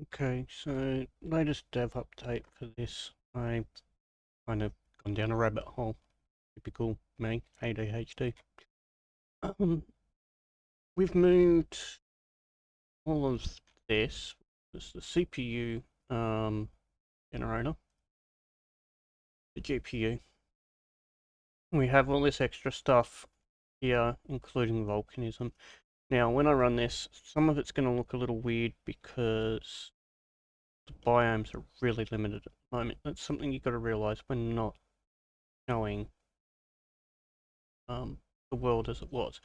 Okay, so latest dev update for this. I've kind of gone down a rabbit hole. Typical me, ADHD. Um, we've moved all of this. This is the CPU generator, the GPU. We have all this extra stuff here, including volcanism. Now, when I run this, some of it's going to look a little weird because the biomes are really limited at the moment. That's something you've got to realize when not showing the world as it was.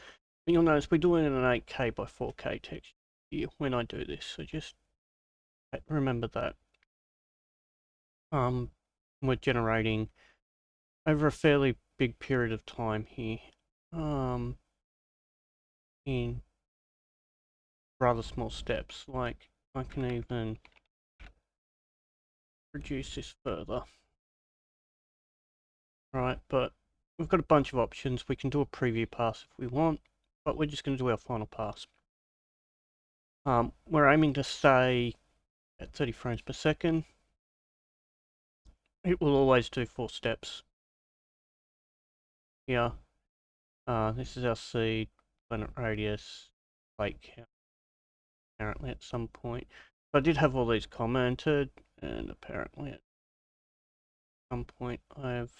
And you'll notice we're doing an 8K by 4K texture here when I do this, so just remember that. We're generating over a fairly big period of time here, in rather small steps. Like I can even reduce this further, right? But we've got a bunch of options. We can do a preview pass if we want, but we're just going to do our final pass. We're aiming to stay at 30 frames per second. It will always do 4 steps. Here, this is our seed, planet radius, plate count, apparently at some point. I did have all these commented, and apparently at some point I've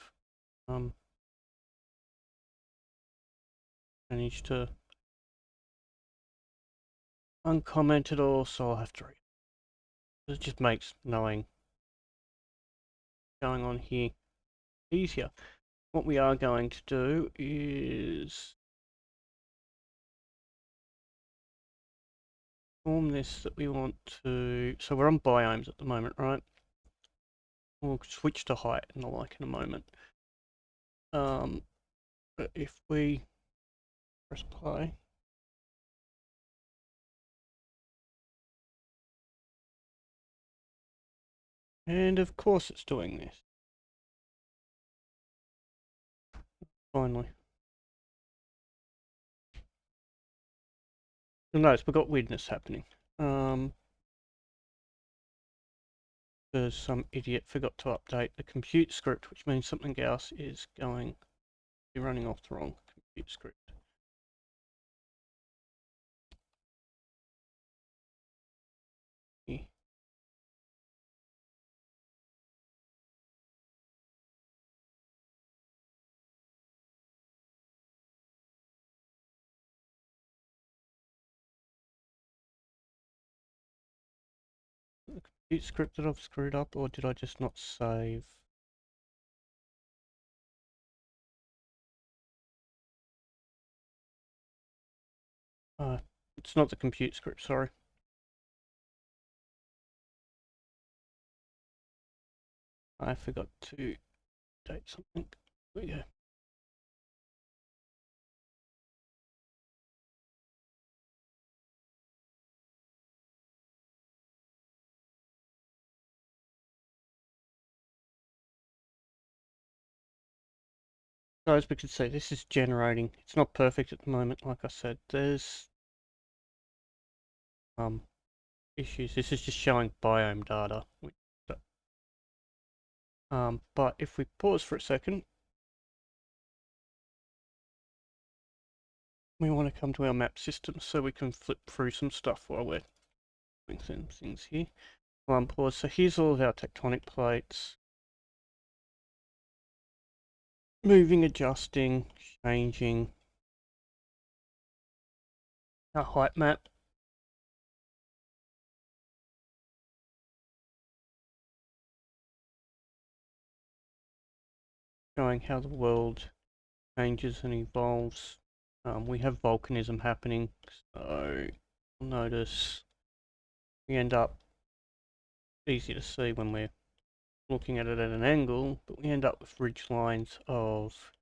managed to uncomment it all, so I'll have to read it. It just makes knowing what's going on here easier. What we are going to do is form this that we want to. So we're on biomes at the moment, right? We'll switch to height and the like in a moment. But if we press play, and of course it's doing this. Finally. You'll notice we've got weirdness happening. Because some idiot forgot to update the compute script, which means something else is going to be running off the wrong compute script. Here. The compute script that I've screwed up, or did I just not save? It's not the compute script, sorry. I forgot to update something. There we go. So as we can see, this is generating. It's not perfect at the moment, like I said. There's issues. This is just showing biome data. But if we pause for a second, we want to come to our map system so we can flip through some stuff while we're doing some things here. Pause. So here's all of our tectonic plates. Moving, adjusting, changing. Our height map. Showing how the world changes and evolves. We have volcanism happening, so you'll notice we end up, easy to see when we're looking at it at an angle, but we end up with ridge lines of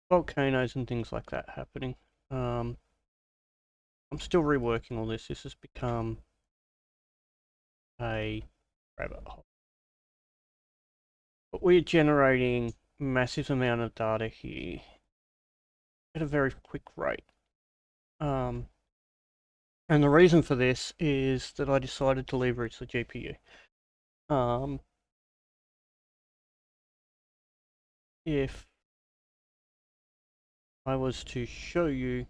volcanoes and things like that happening. I'm still reworking all this. This has become a rabbit hole. But we're generating massive amount of data here at a very quick rate. And the reason for this is that I decided to leverage the GPU. If I was to show you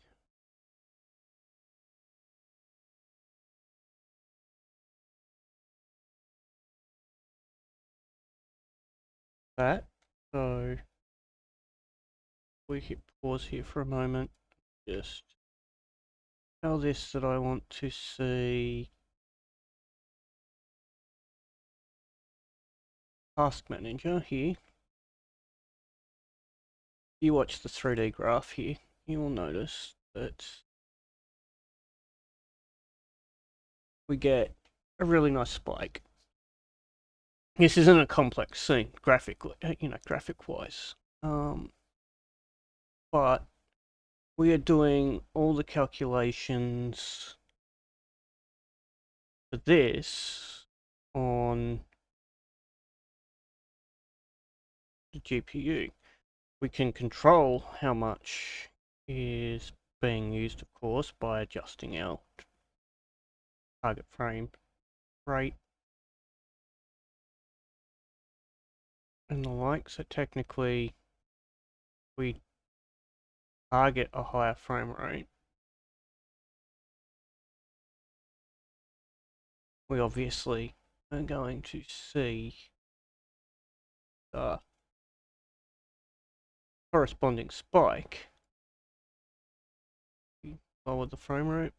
that, so we hit pause here for a moment, just tell this that I want to see Task Manager here. You watch the 3D graph here, you will notice that we get a really nice spike. This isn't a complex scene graphically, graphic-wise, but we are doing all the calculations for this on the GPU. We can control how much is being used, of course, by adjusting our target frame rate and the like. So technically, we target a higher frame rate. We obviously are going to see the corresponding spike. Lower the frame rate.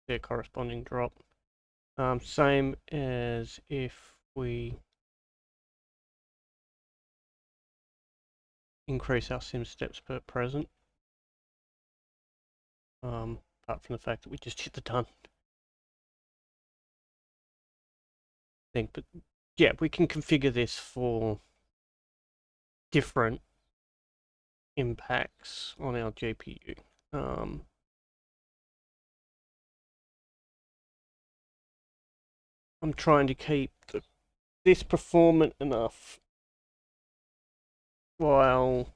Their corresponding drop. Same as if we increase our sim steps per present. Apart from the fact that we just hit the done thing, but yeah, we can configure this for different impacts on our GPU. I'm trying to keep this performant enough while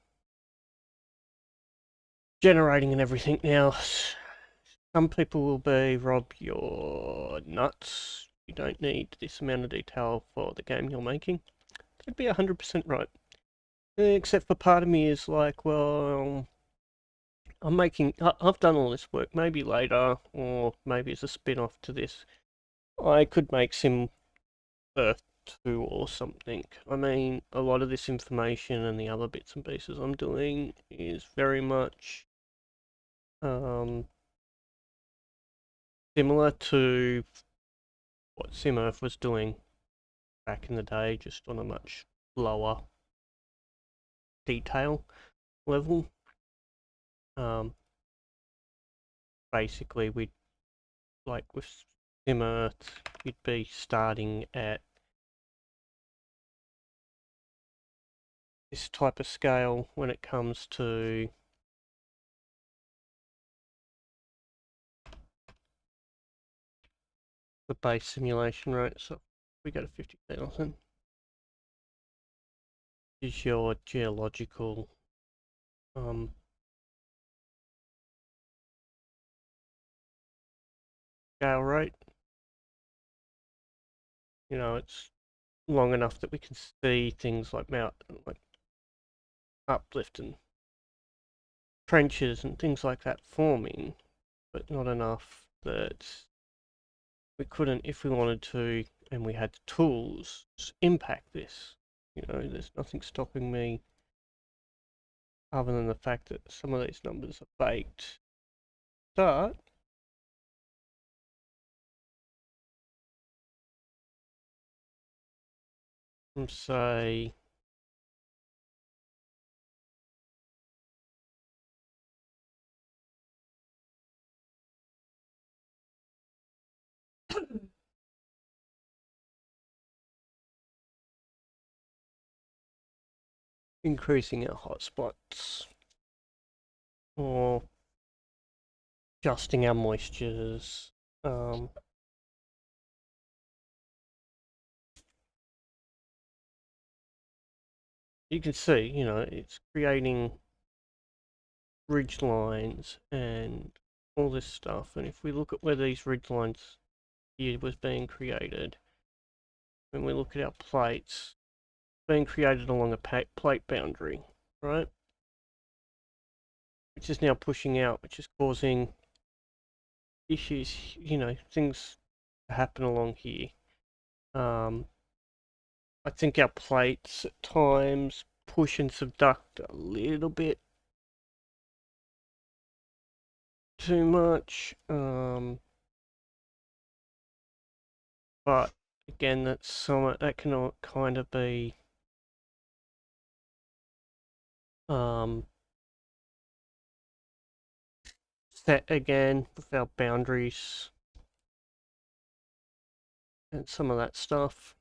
generating and everything. Now, some people will be, Rob, you're nuts. You don't need this amount of detail for the game you're making. That'd be 100% right. Except for part of me is like, well, I've done all this work, maybe later, or maybe as a spin-off to this, I could make Sim Earth 2 or something. I mean, a lot of this information and the other bits and pieces I'm doing is very much similar to what Sim Earth was doing back in the day, just on a much lower detail level. Basically, we'd, like with Sim Earth, you'd be starting at this type of scale when it comes to the base simulation rate. So we go to 50,000. Is your geological scale rate. You know, it's long enough that we can see things like uplift and trenches and things like that forming, but not enough that we couldn't, if we wanted to, and we had the tools, impact this. You know, there's nothing stopping me other than the fact that some of these numbers are baked. Start from, say, increasing our hotspots or adjusting our moistures. you can see, you know, it's creating ridge lines and all this stuff. And if we look at where these ridge lines here was being created, when we look at our plates, being created along a plate boundary, right? Which is now pushing out, which is causing issues, you know, things to happen along here. I think our plates at times push and subduct a little bit too much. But again, that can kind of be set again with our boundaries and some of that stuff.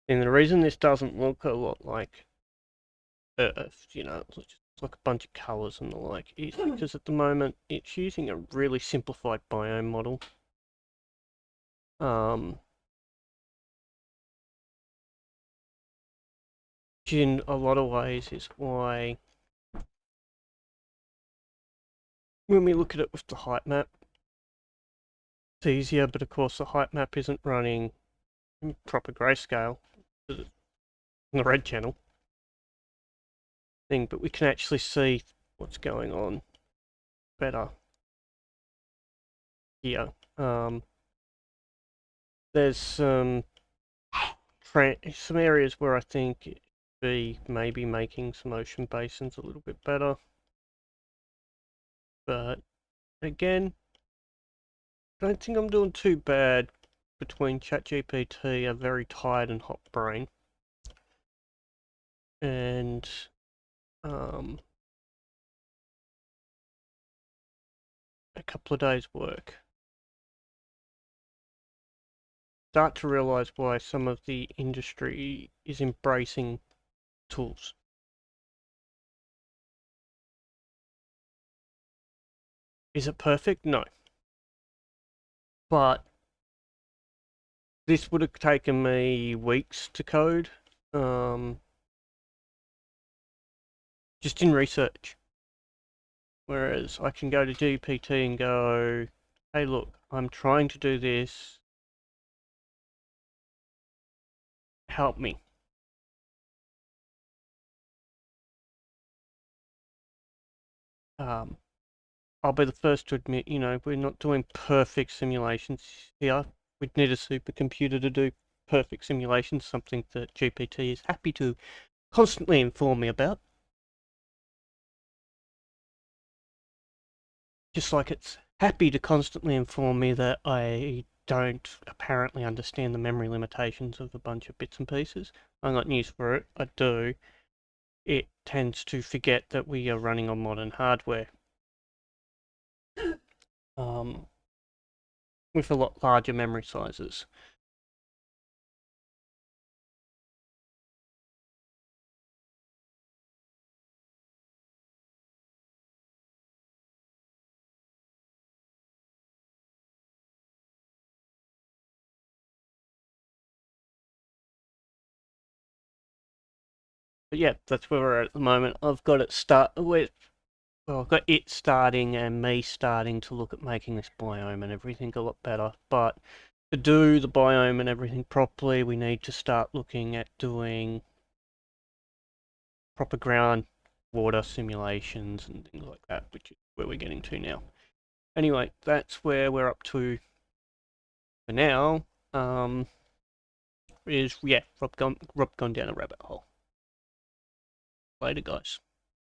And the reason this doesn't look a lot like Earth, you know, it's like a bunch of colors and the like, is because at the moment it's using a really simplified biome model. Which in a lot of ways is why when we look at it with the height map, it's easier, but of course the height map isn't running in proper grayscale in the red channel thing, but we can actually see what's going on better here. There's some areas where I think it'd be maybe making some ocean basins a little bit better, but again, I don't think I'm doing too bad between ChatGPT, a very tired and hot brain, and a couple of days work. Start to realize why some of the industry is embracing tools. Is it perfect? No. But this would have taken me weeks to code, just in research. Whereas I can go to GPT and go, hey look, I'm trying to do this, help me. I'll be the first to admit, you know, we're not doing perfect simulations here. We'd need a supercomputer to do perfect simulations, something that GPT is happy to constantly inform me about. Just like it's happy to constantly inform me that I don't apparently understand the memory limitations of a bunch of bits and pieces. I got news for it, I do. It tends to forget that we are running on modern hardware. With a lot larger memory sizes. But yeah, that's where we're at the moment. I've got it I've got it starting and me starting to look at making this biome and everything a lot better. But to do the biome and everything properly, we need to start looking at doing proper ground water simulations and things like that, which is where we're getting to now. Anyway, that's where we're up to for now. Rob gone down a rabbit hole. Later, guys.